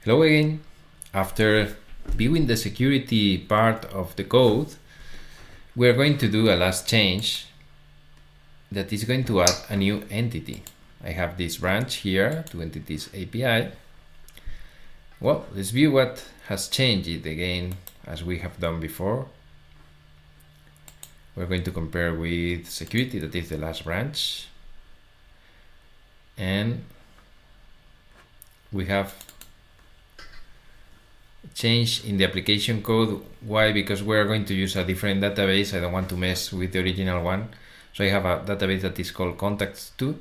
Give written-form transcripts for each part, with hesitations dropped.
Hello again. After viewing the security part of the code, we are going to do a last change that is going to add a new entity. I have this branch here to entities API. Well, let's view what has changed again as we have done before. We're going to compare with security, that is the last branch. And we have change in the application code. Why? Because we're going to use a different database. I don't want to mess with the original one. So I have a database that is called contacts2.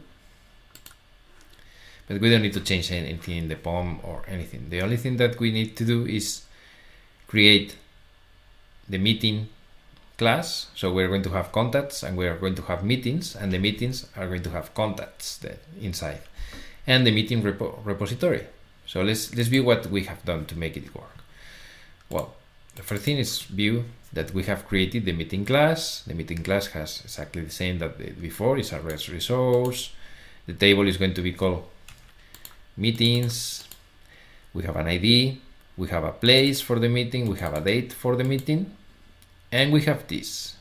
But we don't need to change anything in the POM or anything. The only thing that we need to do is create the meeting class. So we're going to have contacts and we're going to have meetings, and the meetings are going to have contacts inside, and the meeting repository. So let's view what we have done to make it work. Well, the first thing is view that we have created the meeting class. The meeting class has exactly the same that before. It's a REST resource. The table is going to be called meetings. We have an ID. We have a place for the meeting. We have a date for the meeting. And we have this.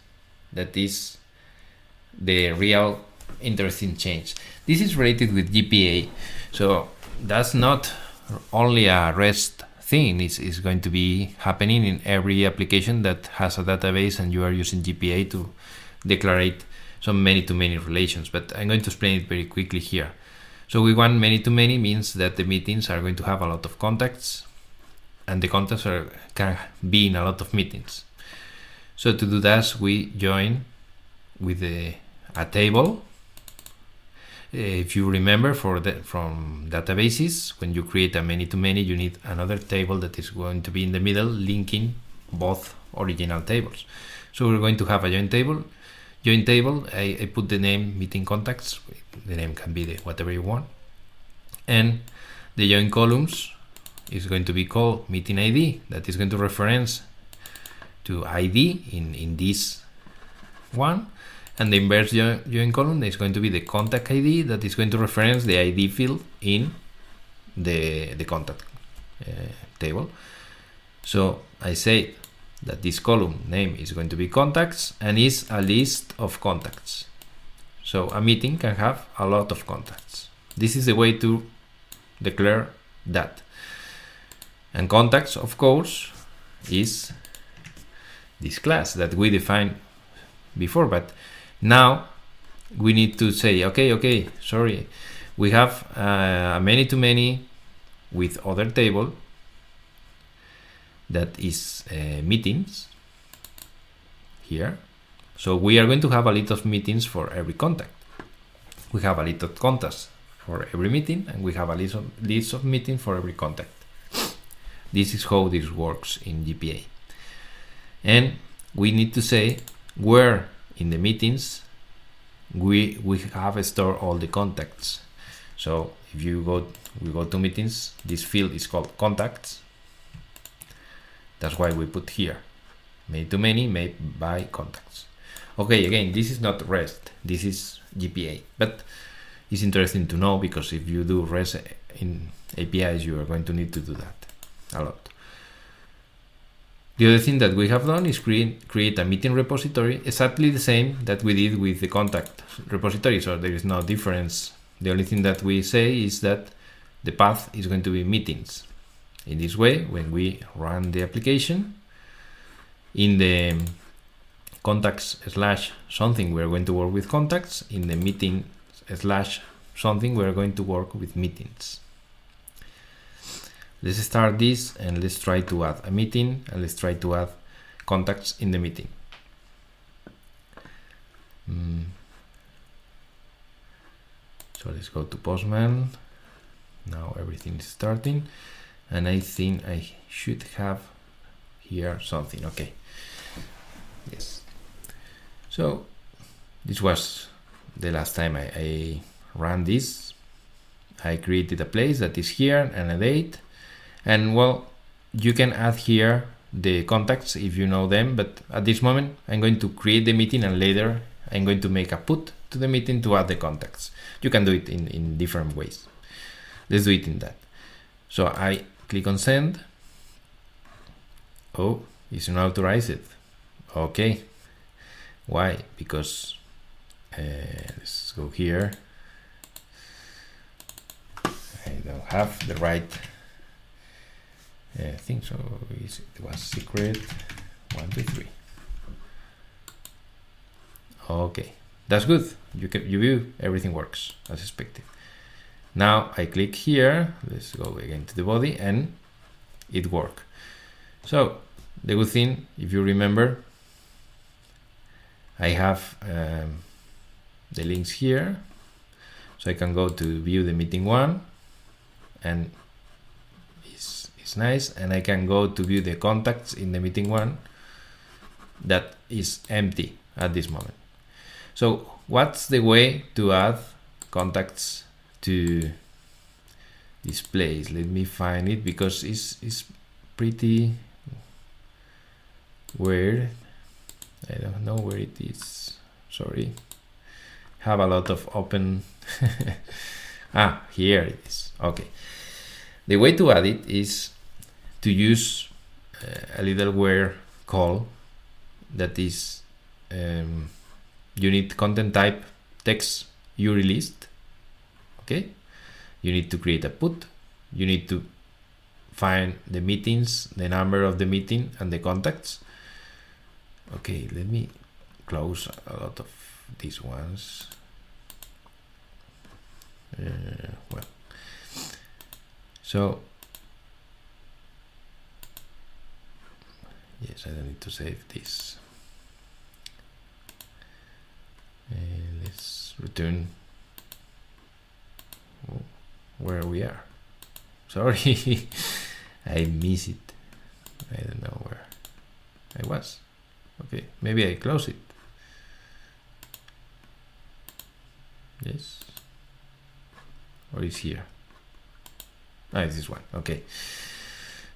That is the real interesting change. This is related with GPA. So that's not only a REST thing. It's going to be happening in every application that has a database and you are using GPA to declare some many-to-many relations. But I'm going to explain it very quickly here. So we want many-to-many means that the meetings are going to have a lot of contacts, and the contacts can be in a lot of meetings. So to do that, we join with a table. If you remember from databases, when you create a many-to-many, you need another table that is going to be in the middle, linking both original tables. So we're going to have a join table. Join table, I put the name meeting contacts. The name can be whatever you want. And the join columns is going to be called meeting ID. That is going to reference to ID in this one. And the inverse join column is going to be the contact ID. That is going to reference the ID field in the contact table. So I say that this column name is going to be contacts and is a list of contacts. So a meeting can have a lot of contacts. This is the way to declare that. And contacts, of course, is this class that we defined before, but now we need to say, okay, sorry, we have a many-to-many with other table that is meetings here. So we are going to have a list of meetings for every contact. We have a list of contacts for every meeting, and we have a list of meetings for every contact. This is how this works in GPA. And we need to say where in the meetings we have stored all the contacts. So if we go to meetings, this field is called contacts. That's why we put here many-to-many made by contacts. Okay, again, this is not REST, this is GPA, but it's interesting to know because if you do REST in APIs, you are going to need to do that a lot. The other thing that we have done is create a meeting repository, exactly the same that we did with the contact repository, so there is no difference. The only thing that we say is that the path is going to be meetings. In this way, when we run the application, in the contacts / something, we're going to work with contacts. In the meeting / something, we're going to work with meetings. Let's start this and let's try to add a meeting and let's try to add contacts in the meeting. So let's go to Postman. Now everything is starting. And I think I should have here something. Okay. Yes. So this was the last time I ran this. I created a place that is here and a date. And well, you can add here the contacts if you know them. But at this moment, I'm going to create the meeting and later I'm going to make a put to the meeting to add the contacts. You can do it in different ways. Let's do it in that. So I click on send. Oh, it's unauthorized. Okay. Why? Because let's go here. I don't have the right thing, so it was secret 1, 2, 3. Okay, that's good. You view everything works as expected. Now I click here. Let's go again to the body, and it worked. So the good thing, if you remember, I have the links here, so I can go to view the meeting 1, and it's nice, and I can go to view the contacts in the meeting 1 that is empty at this moment. So what's the way to add contacts to this place? Let me find it, because it's pretty weird. I don't know where it is. Sorry. Have a lot of open. Here it is. Okay. The way to add it is to use a little where call that is you need content type text you released. Okay. You need to create a put. You need to find the meetings, the number of the meeting, and the contacts. Okay, let me close a lot of these ones. Well, so yes, I don't need to save this. Let's return where we are. Sorry, I miss it. I don't know where I was. Okay, maybe I close it. Yes, or is here? It's this one. Okay.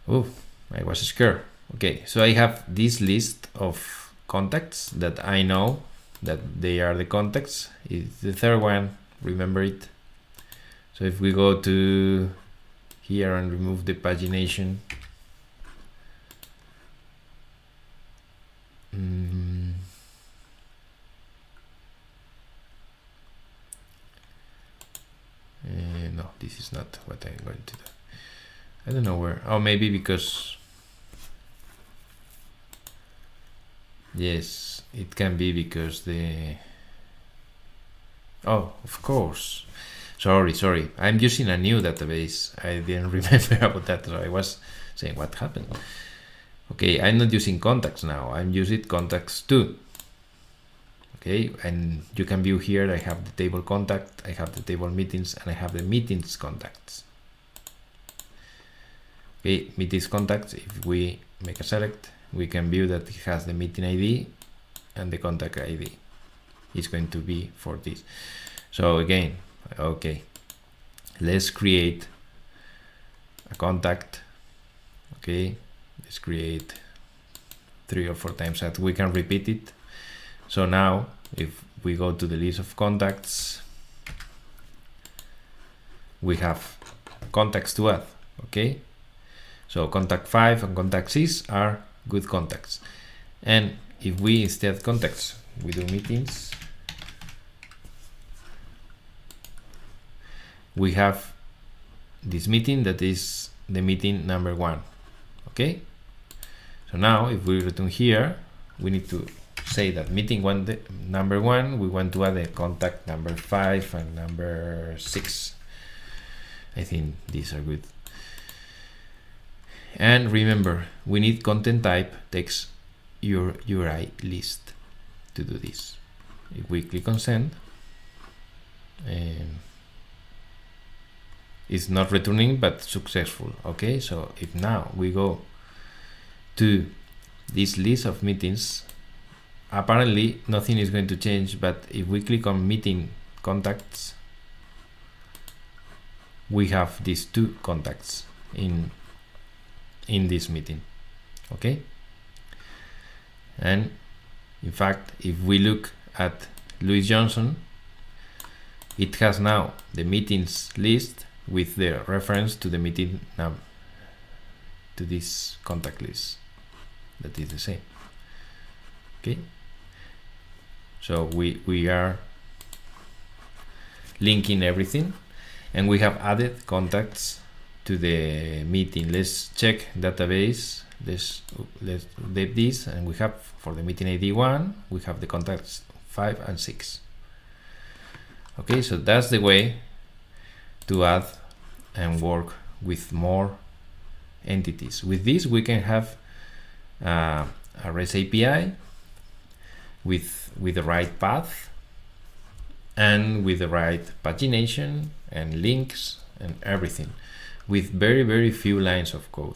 Oh, I was scared. Okay, so I have this list of contacts that I know that they are the contacts. It's the third one, remember it. So if we go to here and remove the pagination, no, this is not what I'm going to do. I don't know where. Oh, maybe because, yes, it can be because the, oh, of course. Sorry. I'm using a new database. I didn't remember about that. So I was saying, what happened? Okay, I'm not using contacts now. I'm using contacts too. Okay, and you can view here, I have the table contact, I have the table meetings, and I have the meetings contacts. Okay, meetings contacts, if we make a select, we can view that it has the meeting ID and the contact ID. It's going to be for this. So again, okay, let's create a contact. Okay, let's create 3 or 4 times that we can repeat it. So now if we go to the list of contacts, we have contacts to add. Okay, so contact 5 and contact 6 are good contacts. And if we instead contacts, we do meetings, we have this meeting that is the meeting number 1. Okay, so now if we return here, we need to say that meeting number 1, we want to add a contact number 5 and number 6. I think these are good. And remember, we need content type text your URI list to do this. If we click on send, it's not returning but successful. Okay, so if now we go to this list of meetings, apparently nothing is going to change, but if we click on meeting contacts, we have these 2 contacts in this meeting. Okay, and in fact, if we look at Louis Johnson, it has now the meetings list with the reference to the meeting to this contact list that is the same. Okay, so we are linking everything, and we have added contacts to the meeting. Let's check database. Let's update this, and we have for the meeting ID 1, we have the contacts 5 and 6. Okay, so that's the way to add and work with more entities. With this, we can have a REST API with the right path and with the right pagination and links and everything, with very few lines of code.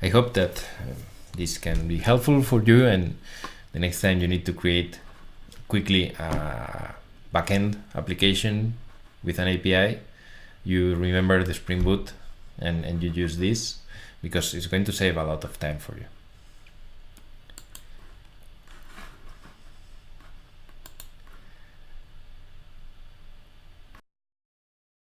I hope that this can be helpful for you, and the next time you need to create quickly a backend application with an API, you remember the Spring Boot and you use this, because it's going to save a lot of time for you.